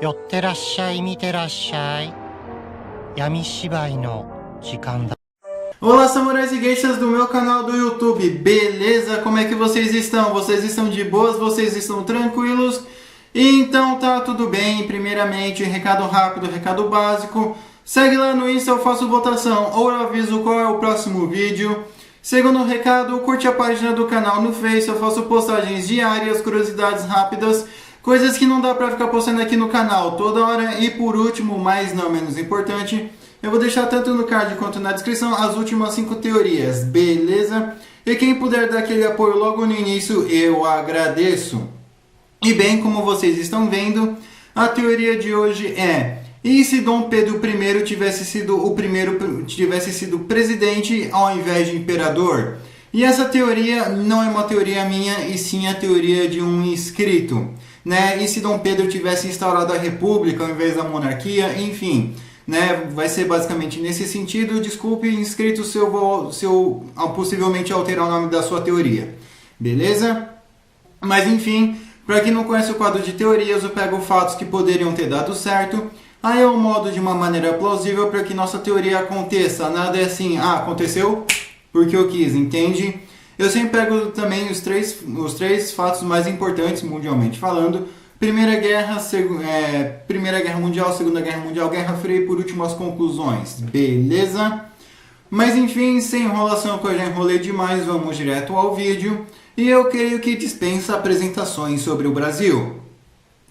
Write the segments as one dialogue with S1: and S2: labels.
S1: 寄ってらっしゃい、見てらっしゃい。闇芝居の時間だ。
S2: Olá, samurais e geishas do meu canal do YouTube, beleza? Como é que vocês estão? Vocês estão de boas? Vocês estão tranquilos? Então tá tudo bem. Primeiramente, recado rápido, recado básico. Segue lá no Insta, eu faço votação ou eu aviso qual é o próximo vídeo. Segundo recado, curte a página do canal no Face, eu faço postagens diárias, curiosidades rápidas, coisas que não dá pra ficar postando aqui no canal toda hora. E por último, mas não menos importante, eu vou deixar tanto no card quanto na descrição as últimas 5 teorias, beleza? E quem puder dar aquele apoio logo no início, eu agradeço. E bem, como vocês estão vendo, a teoria de hoje é: e se Dom Pedro I tivesse sido presidente ao invés de imperador? E essa teoria não é uma teoria minha, e sim a teoria de um inscrito, né? E se Dom Pedro tivesse instaurado a república ao invés da monarquia? Enfim, né? Vai ser basicamente nesse sentido. Desculpe, inscrito, se eu possivelmente alterar o nome da sua teoria, beleza? Mas enfim, para quem não conhece o quadro de teorias, eu pego fatos que poderiam ter dado certo, aí eu modo de uma maneira plausível para que nossa teoria aconteça. Nada é assim, aconteceu porque eu quis, entende? Eu sempre pego também os três fatos mais importantes mundialmente falando: Primeira Guerra Mundial, Segunda Guerra Mundial, Guerra Fria e por último as conclusões, beleza? Mas enfim, sem enrolação, que eu já enrolei demais, vamos direto ao vídeo. E eu creio que dispensa apresentações sobre o Brasil.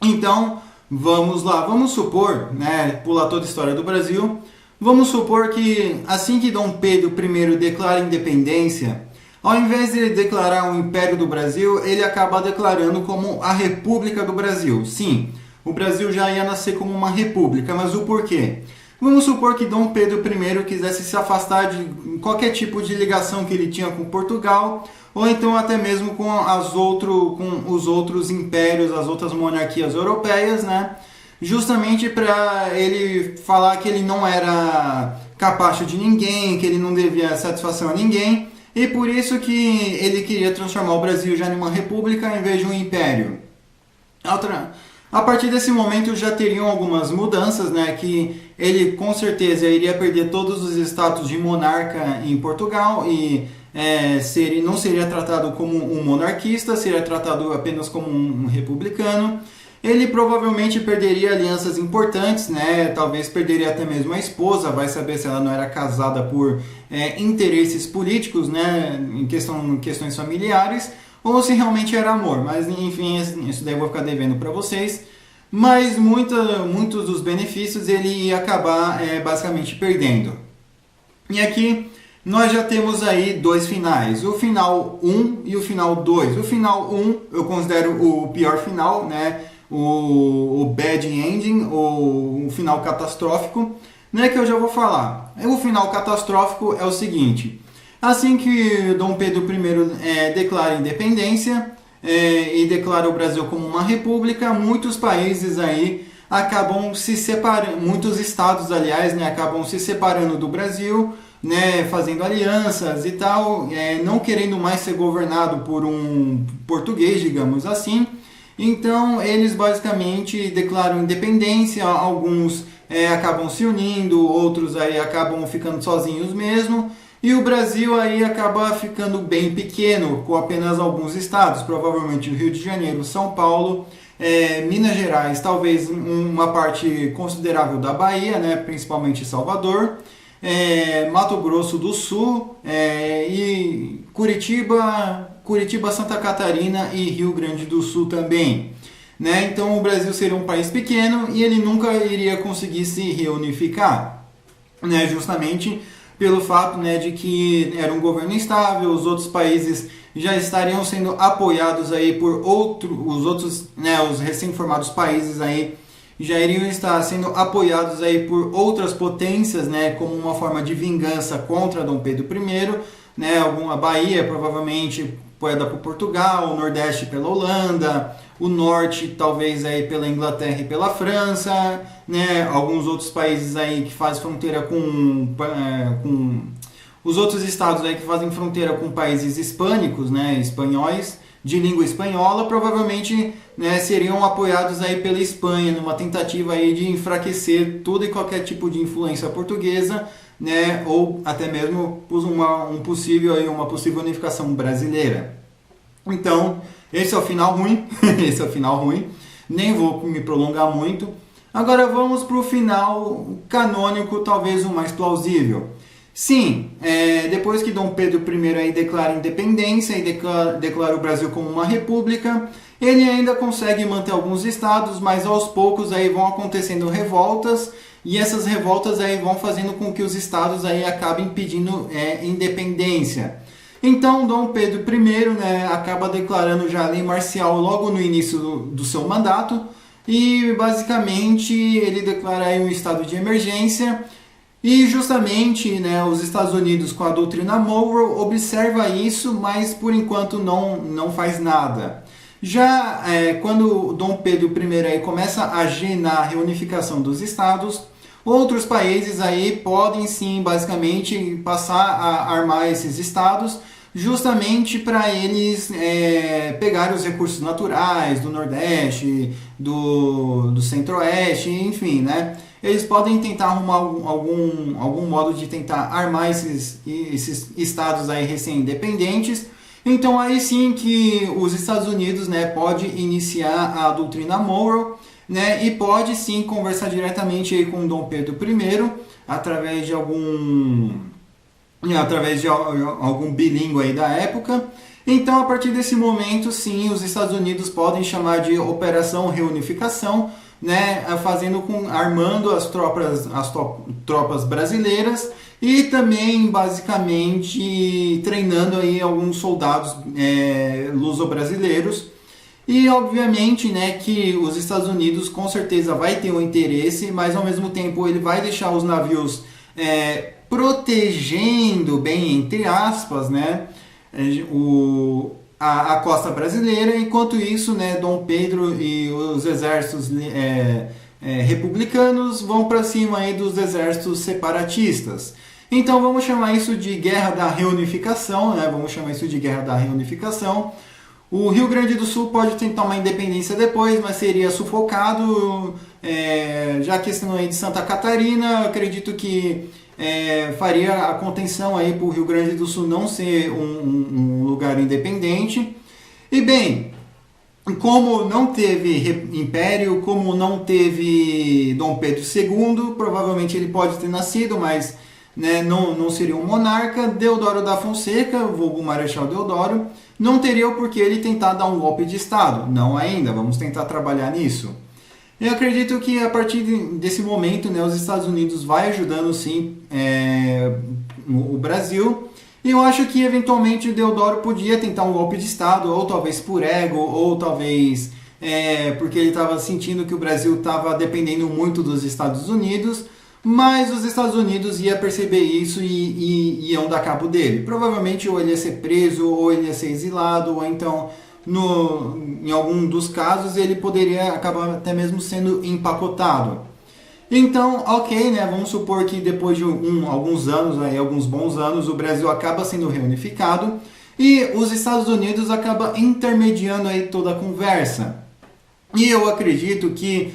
S2: Então, vamos lá. Vamos supor, né, pular toda a história do Brasil. Vamos supor que assim que Dom Pedro I declara independência, ao invés de ele declarar o Império do Brasil, ele acaba declarando como a República do Brasil. Sim, o Brasil já ia nascer como uma república, mas o porquê? Vamos supor que Dom Pedro I quisesse se afastar de qualquer tipo de ligação que ele tinha com Portugal, ou então até mesmo com os outros impérios, as outras monarquias europeias, né? Justamente para ele falar que ele não era capacho de ninguém, que ele não devia satisfação a ninguém, e por isso que ele queria transformar o Brasil já em uma república em vez de um império. A partir desse momento já teriam algumas mudanças, né? Que ele com certeza iria perder todos os status de monarca em Portugal e não seria tratado como um monarquista, seria tratado apenas como um republicano. Ele provavelmente perderia alianças importantes, né? Talvez perderia até mesmo a esposa, vai saber se ela não era casada por interesses políticos, né? Em questões familiares, ou se realmente era amor. Mas enfim, isso daí eu vou ficar devendo para vocês. Mas muitos dos benefícios ele ia acabar basicamente perdendo. E aqui nós já temos aí dois finais, o final 1 e o final 2. O final 1 eu considero o pior final, né? O bad ending, ou o final catastrófico, né, que eu já vou falar. O final catastrófico é o seguinte: assim que Dom Pedro I declara independência e declara o Brasil como uma república, muitos países aí acabam se separando, muitos estados, aliás, né, acabam se separando do Brasil, né, fazendo alianças e tal, não querendo mais ser governado por um português, digamos assim. Então eles basicamente declaram independência, alguns acabam se unindo, outros aí acabam ficando sozinhos mesmo, e o Brasil aí acaba ficando bem pequeno, com apenas alguns estados, provavelmente o Rio de Janeiro, São Paulo, Minas Gerais, talvez uma parte considerável da Bahia, né, principalmente Salvador, Mato Grosso do Sul e Curitiba, Santa Catarina e Rio Grande do Sul também, né? Então o Brasil seria um país pequeno e ele nunca iria conseguir se reunificar, né? Justamente pelo fato, né, de que era um governo instável, os outros países já estariam sendo apoiados aí por os recém-formados países aí já iriam estar sendo apoiados aí por outras potências, né, como uma forma de vingança contra Dom Pedro I, né? A Bahia provavelmente apoiada por Portugal, o Nordeste pela Holanda, o Norte talvez aí pela Inglaterra e pela França, né? Alguns outros países aí que fazem fronteira com os outros estados aí que fazem fronteira com países hispânicos, né? Espanhóis, de língua espanhola, provavelmente, né, seriam apoiados aí pela Espanha, numa tentativa aí de enfraquecer todo e qualquer tipo de influência portuguesa, né, ou até mesmo uma possível unificação brasileira. Então, esse é o final ruim, esse é o final ruim, nem vou me prolongar muito. Agora vamos para o final canônico, talvez o mais plausível. Sim, depois que Dom Pedro I aí declara independência e declara o Brasil como uma república, ele ainda consegue manter alguns estados, mas aos poucos aí vão acontecendo revoltas, e essas revoltas aí vão fazendo com que os estados aí acabem pedindo independência. Então Dom Pedro I, né, acaba declarando já a lei marcial logo no início do seu mandato, e basicamente ele declara aí um estado de emergência. E justamente, né, os Estados Unidos, com a doutrina Monroe, observa isso, mas por enquanto não faz nada. Já quando Dom Pedro I aí começa a agir na reunificação dos estados, outros países aí podem sim, basicamente, passar a armar esses estados, justamente para eles pegarem os recursos naturais do Nordeste, do Centro-Oeste, enfim, né? Eles podem tentar arrumar algum modo de tentar armar esses estados aí recém-independentes. Então aí sim que os Estados Unidos, né, pode iniciar a doutrina Monroe, né, e pode sim conversar diretamente aí com Dom Pedro I através de algum bilíngue aí da época. Então a partir desse momento sim os Estados Unidos podem chamar de Operação Reunificação, né, armando as tropas brasileiras e também basicamente treinando aí alguns soldados luso-brasileiros. E obviamente, né, que os Estados Unidos com certeza vai ter um interesse, mas ao mesmo tempo ele vai deixar os navios protegendo, bem entre aspas, né, a costa brasileira. Enquanto isso, né, Dom Pedro e os exércitos republicanos vão para cima aí dos exércitos separatistas. Então vamos chamar isso de Guerra da Reunificação, né? O Rio Grande do Sul pode tentar uma independência depois, mas seria sufocado. Já a questão aí de Santa Catarina, acredito que faria a contenção aí para o Rio Grande do Sul não ser um lugar independente. E bem, como não teve império, como não teve Dom Pedro II, provavelmente ele pode ter nascido, mas né, não seria um monarca. Deodoro da Fonseca, vulgo Marechal Deodoro, não teria o porquê ele tentar dar um golpe de Estado. Não ainda, vamos tentar trabalhar nisso. Eu acredito que a partir desse momento, né, os Estados Unidos vai ajudando sim o Brasil. E eu acho que eventualmente o Deodoro podia tentar um golpe de Estado, ou talvez por ego, ou talvez porque ele estava sentindo que o Brasil estava dependendo muito dos Estados Unidos. Mas os Estados Unidos iam perceber isso e iam dar cabo dele. Provavelmente ou ele ia ser preso, ou ele ia ser exilado, ou então em algum dos casos ele poderia acabar até mesmo sendo empacotado. Então, ok, né? Vamos supor que depois de alguns bons anos, o Brasil acaba sendo reunificado e os Estados Unidos acabam intermediando aí toda a conversa. E eu acredito que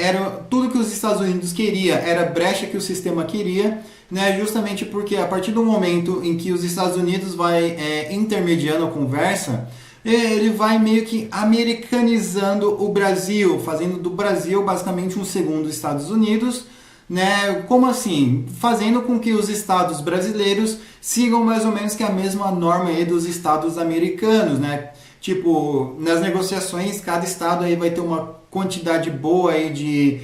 S2: era tudo que os Estados Unidos queria, era a brecha que o sistema queria, né? Justamente porque a partir do momento em que os Estados Unidos vai intermediando a conversa, ele vai meio que americanizando o Brasil, fazendo do Brasil basicamente um segundo Estados Unidos, né? Como assim? Fazendo com que os estados brasileiros sigam mais ou menos que a mesma norma aí dos estados americanos, né? Tipo, nas negociações, cada estado aí vai ter uma quantidade boa aí de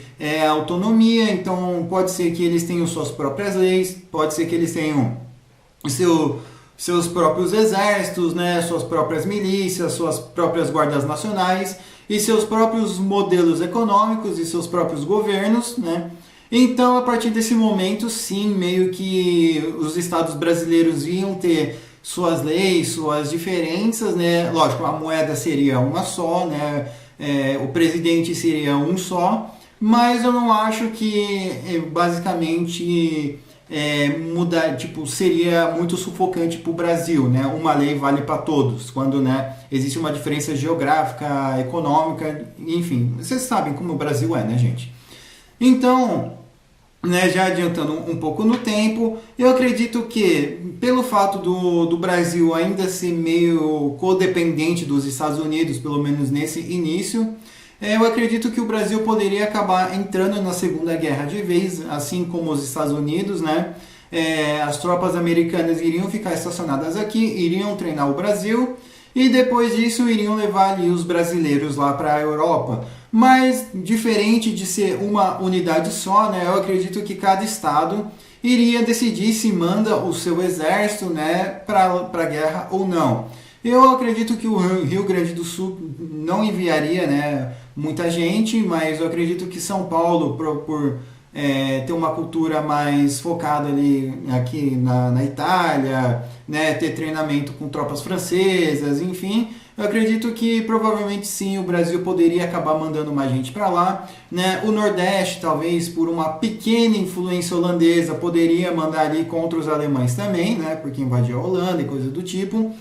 S2: autonomia, então pode ser que eles tenham suas próprias leis, pode ser que eles tenham seus próprios exércitos, né, suas próprias milícias, suas próprias guardas nacionais e seus próprios modelos econômicos e seus próprios governos, né? Então, a partir desse momento, sim, meio que os estados brasileiros iam ter suas leis, suas diferenças, né? Lógico, a moeda seria uma só, né? O presidente seria um só, mas eu não acho que basicamente mudar, tipo, seria muito sufocante para o Brasil, né? Uma lei vale para todos, quando, né, existe uma diferença geográfica, econômica, enfim, vocês sabem como o Brasil é, né, gente? Então, né, já adiantando um pouco no tempo, eu acredito que, pelo fato do Brasil ainda ser meio codependente dos Estados Unidos, pelo menos nesse início, eu acredito que o Brasil poderia acabar entrando na Segunda Guerra de vez, assim como os Estados Unidos, né? As tropas americanas iriam ficar estacionadas aqui, iriam treinar o Brasil e depois disso iriam levar ali os brasileiros lá para a Europa. Mas, diferente de ser uma unidade só, né, eu acredito que cada estado iria decidir se manda o seu exército, né, para a guerra ou não. Eu acredito que o Rio Grande do Sul não enviaria, né, muita gente, mas eu acredito que São Paulo, por ter uma cultura mais focada ali aqui na Itália, né, ter treinamento com tropas francesas, enfim, eu acredito que provavelmente sim o Brasil poderia acabar mandando mais gente para lá, né? O Nordeste, talvez por uma pequena influência holandesa, poderia mandar ali contra os alemães também, né? Porque invadiu a Holanda e coisa do tipo,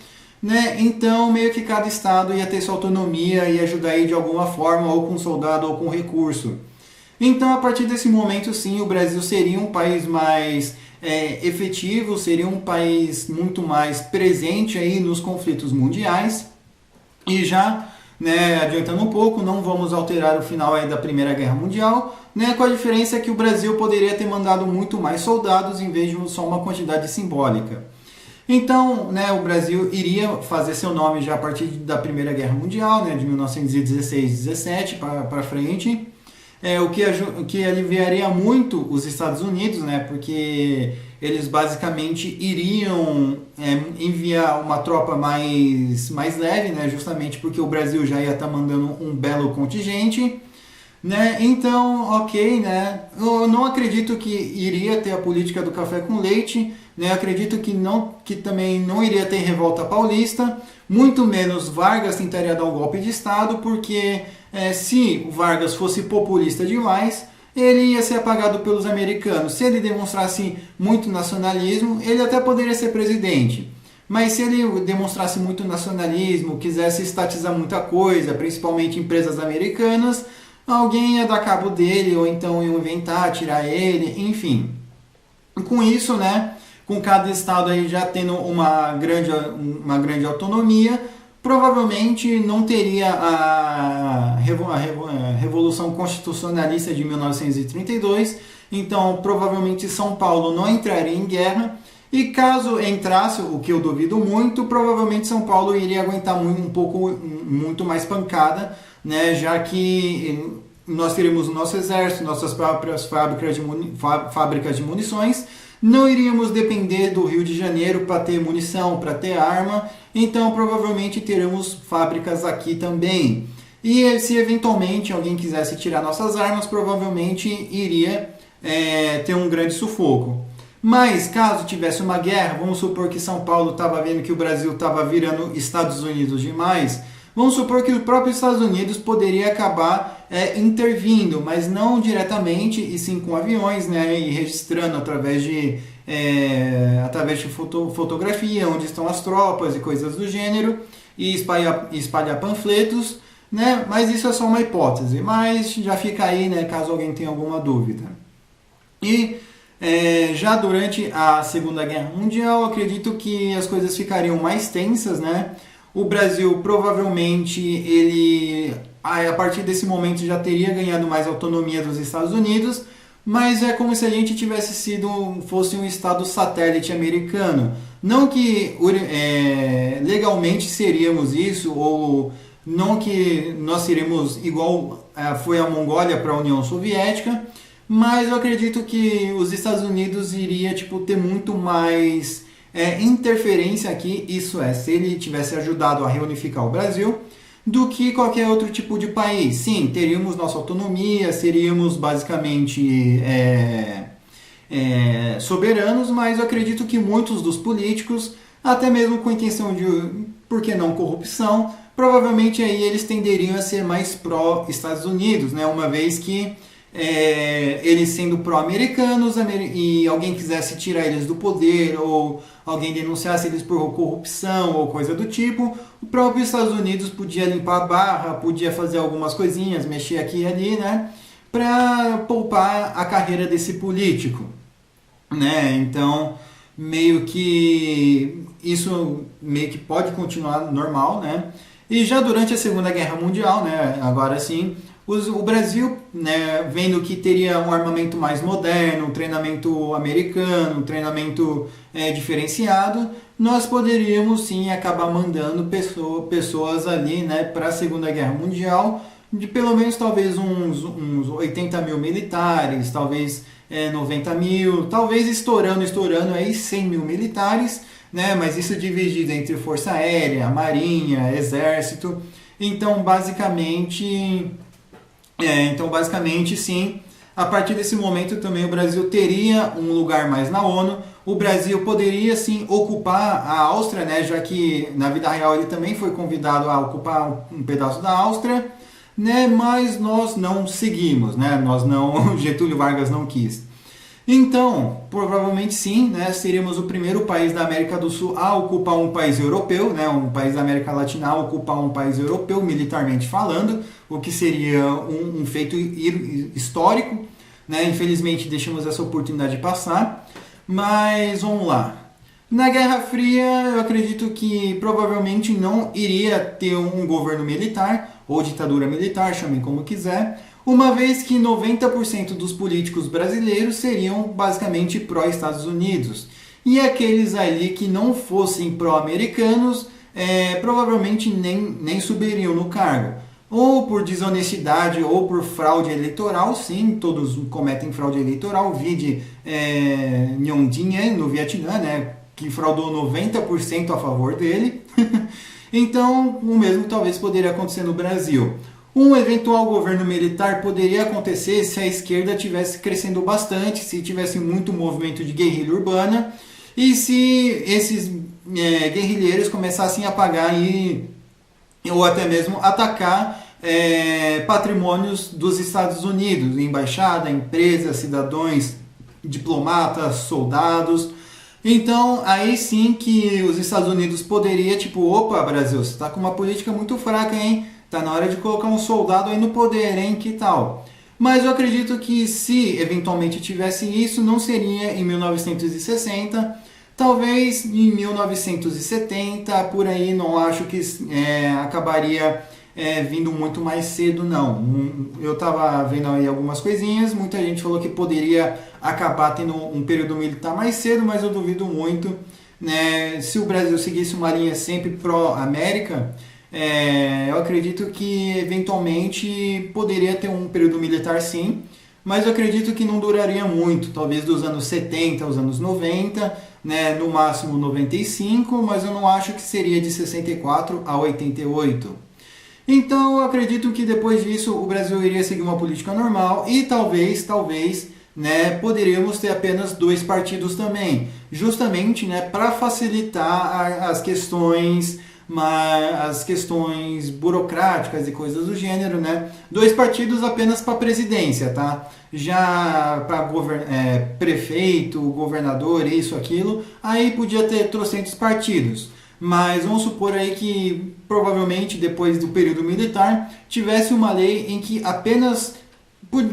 S2: né? Então meio que cada estado ia ter sua autonomia e ajudar aí de alguma forma, ou com soldado ou com recurso. Então a partir desse momento sim o Brasil seria um país mais efetivo, seria um país muito mais presente aí nos conflitos mundiais. E já, né, adiantando um pouco, não vamos alterar o final aí da Primeira Guerra Mundial, né, com a diferença que o Brasil poderia ter mandado muito mais soldados em vez de só uma quantidade simbólica. Então, né, o Brasil iria fazer seu nome já a partir da Primeira Guerra Mundial, né, de 1916-17 para frente, o que aliviaria muito os Estados Unidos, né, porque eles basicamente iriam enviar uma tropa mais leve, né, justamente porque o Brasil já ia estar mandando um belo contingente, né? Então, ok, né? Eu não acredito que iria ter a política do café com leite, né? Eu acredito que também não iria ter revolta paulista, muito menos Vargas tentaria dar um golpe de Estado, porque se o Vargas fosse populista demais, ele ia ser apagado pelos americanos. Se ele demonstrasse muito nacionalismo, ele até poderia ser presidente. Mas se ele demonstrasse muito nacionalismo, quisesse estatizar muita coisa, principalmente empresas americanas, alguém ia dar cabo dele, ou então ia inventar, tirar ele, enfim. Com isso, né, com cada estado aí já tendo uma grande autonomia, provavelmente não teria a Revolução Constitucionalista de 1932, então provavelmente São Paulo não entraria em guerra, e caso entrasse, o que eu duvido muito, provavelmente São Paulo iria aguentar muito mais pancada, né, já que nós teremos o nosso exército, nossas próprias fábricas de munições, não iríamos depender do Rio de Janeiro para ter munição, para ter arma, então provavelmente teremos fábricas aqui também. E se eventualmente alguém quisesse tirar nossas armas, provavelmente iria ter um grande sufoco. Mas caso tivesse uma guerra, vamos supor que São Paulo estava vendo que o Brasil estava virando Estados Unidos demais, vamos supor que o próprio Estados Unidos poderia acabar intervindo, mas não diretamente, e sim com aviões, né, e registrando através de fotografia, onde estão as tropas e coisas do gênero, e espalhar panfletos, né, mas isso é só uma hipótese, mas já fica aí, né, caso alguém tenha alguma dúvida. E já durante a Segunda Guerra Mundial, acredito que as coisas ficariam mais tensas, né? O Brasil provavelmente a partir desse momento já teria ganhado mais autonomia dos Estados Unidos, mas é como se a gente fosse um estado satélite americano. Não que legalmente seríamos isso, ou não que nós seríamos igual foi a Mongólia para a União Soviética, mas eu acredito que os Estados Unidos iria ter muito mais interferência aqui, isso se ele tivesse ajudado a reunificar o Brasil, do que qualquer outro tipo de país. Sim, teríamos nossa autonomia, seríamos basicamente soberanos, mas eu acredito que muitos dos políticos, até mesmo com intenção de, por que não, corrupção, provavelmente aí eles tenderiam a ser mais pró-Estados Unidos, né? Uma vez que eles sendo pró-americanos e alguém quisesse tirar eles do poder ou alguém denunciasse eles por corrupção ou coisa do tipo, o próprio Estados Unidos podia limpar a barra, podia fazer algumas coisinhas, mexer aqui e ali, né, para poupar a carreira desse político, né? Então, meio que isso meio que pode continuar normal, né? E já durante a Segunda Guerra Mundial, né, agora sim, o Brasil, né, vendo que teria um armamento mais moderno, um treinamento americano, um treinamento diferenciado, nós poderíamos sim acabar mandando pessoas ali, né, para a Segunda Guerra Mundial, de pelo menos talvez uns 80 mil militares, talvez 90 mil, talvez estourando aí 100 mil militares, né, mas isso dividido entre Força Aérea, Marinha, Exército. Então, basicamente, sim, a partir desse momento também o Brasil teria um lugar mais na ONU. O Brasil poderia sim ocupar a Áustria, né, já que na vida real ele também foi convidado a ocupar um pedaço da Áustria, né, mas nós não seguimos, né, Getúlio Vargas não quis. Então, provavelmente sim, né, seríamos o primeiro país da América do Sul a ocupar um país europeu, né, um país da América Latina a ocupar um país europeu, militarmente falando, o que seria um feito histórico, né? Infelizmente deixamos essa oportunidade passar, mas vamos lá. Na Guerra Fria, eu acredito que provavelmente não iria ter um governo militar, ou ditadura militar, chamem como quiser, uma vez que 90% dos políticos brasileiros seriam basicamente pró-Estados Unidos. E aqueles ali que não fossem pró-americanos, provavelmente nem subiriam no cargo. Ou por desonestidade, ou por fraude eleitoral, sim, todos cometem fraude eleitoral, vide Nhan Dinh no Vietnã, né, que fraudou 90% a favor dele. Então, o mesmo talvez poderia acontecer no Brasil. Um eventual governo militar poderia acontecer se a esquerda estivesse crescendo bastante, se tivesse muito movimento de guerrilha urbana e se esses guerrilheiros começassem a pagar ou até mesmo atacar patrimônios dos Estados Unidos, embaixada, empresas, cidadãos, diplomatas, soldados. Então, aí sim que os Estados Unidos poderia, tipo, opa, Brasil, você está com uma política muito fraca, hein? Tá na hora de colocar um soldado aí no poder, hein? Que tal? Mas eu acredito que se eventualmente tivesse isso, não seria em 1960, talvez em 1970, por aí, não acho que acabaria vindo muito mais cedo, não. Eu estava vendo aí algumas coisinhas, muita gente falou que poderia acabar tendo um período militar mais cedo, mas eu duvido muito, né? Se o Brasil seguisse uma linha sempre pró-América, eu acredito que eventualmente poderia ter um período militar sim, mas eu acredito que não duraria muito, talvez dos anos 70 aos anos 90, né, no máximo 95, mas eu não acho que seria de 64 a 88. Então eu acredito que depois disso o Brasil iria seguir uma política normal e talvez, né, poderíamos ter apenas 2 partidos também, justamente, né, para facilitar as questões burocráticas e coisas do gênero, né? 2 partidos apenas para presidência, tá? Já para prefeito, governador, isso, aquilo, aí podia ter trocentos partidos. Mas vamos supor aí que provavelmente depois do período militar tivesse uma lei em que apenas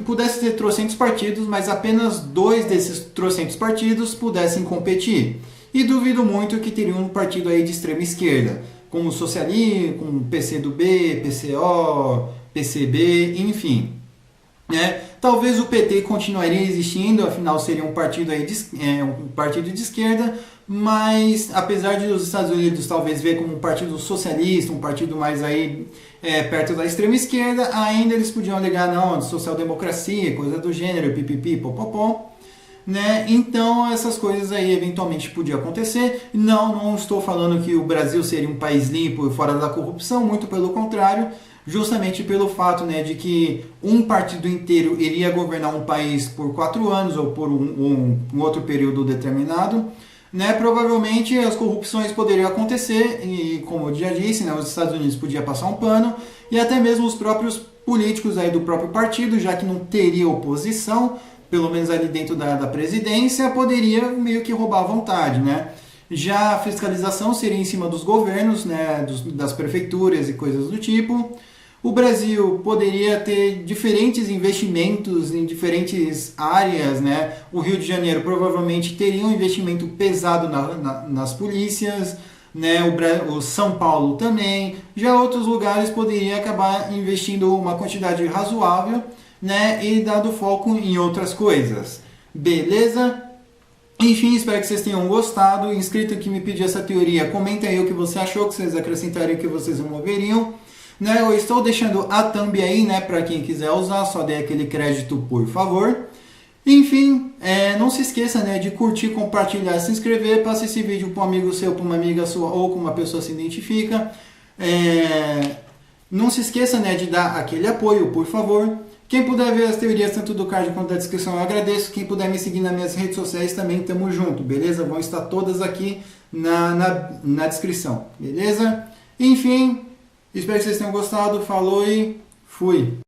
S2: pudesse ter trocentos partidos, mas apenas 2 desses trocentos partidos pudessem competir. E duvido muito que teria um partido aí de extrema esquerda, como o socialismo, como o PCdoB, PCO, PCB, enfim. Talvez o PT continuaria existindo, afinal seria um partido, um partido de esquerda, mas apesar de os Estados Unidos talvez ver como um partido socialista, um partido mais aí perto da extrema esquerda, ainda eles podiam alegar não, de social-democracia, coisa do gênero, pipipi, popopó. Né? Então essas coisas aí eventualmente podiam acontecer. Não estou falando que o Brasil seria um país limpo e fora da corrupção, muito pelo contrário, justamente pelo fato, né, de que um partido inteiro iria governar um país por 4 anos ou por um outro período determinado, né? Provavelmente as corrupções poderiam acontecer e, como eu já disse, né, os Estados Unidos podiam passar um pano e até mesmo os próprios políticos aí do próprio partido, já que não teria oposição, pelo menos ali dentro da presidência, poderia meio que roubar à vontade, né? Já a fiscalização seria em cima dos governos, né, das prefeituras e coisas do tipo. O Brasil poderia ter diferentes investimentos em diferentes áreas, né? O Rio de Janeiro provavelmente teria um investimento pesado nas polícias, né? O São Paulo também. Já outros lugares poderiam acabar investindo uma quantidade razoável, né? E dado foco em outras coisas. Beleza? Enfim, espero que vocês tenham gostado. Inscrito que me pediu essa teoria, comenta aí o que você achou, que vocês acrescentariam, que vocês removeriam. Né, eu estou deixando a thumb aí, né, para quem quiser usar, só dê aquele crédito, por favor. Enfim, não se esqueça, né, de curtir, compartilhar, se inscrever, passe esse vídeo para um amigo seu, para uma amiga sua ou com uma pessoa que se identifica. Não se esqueça, né, de dar aquele apoio, por favor. Quem puder ver as teorias tanto do card quanto da descrição, eu agradeço. Quem puder me seguir nas minhas redes sociais também, tamo junto, beleza? Vão estar todas aqui na descrição, beleza? Enfim, espero que vocês tenham gostado. Falou e fui!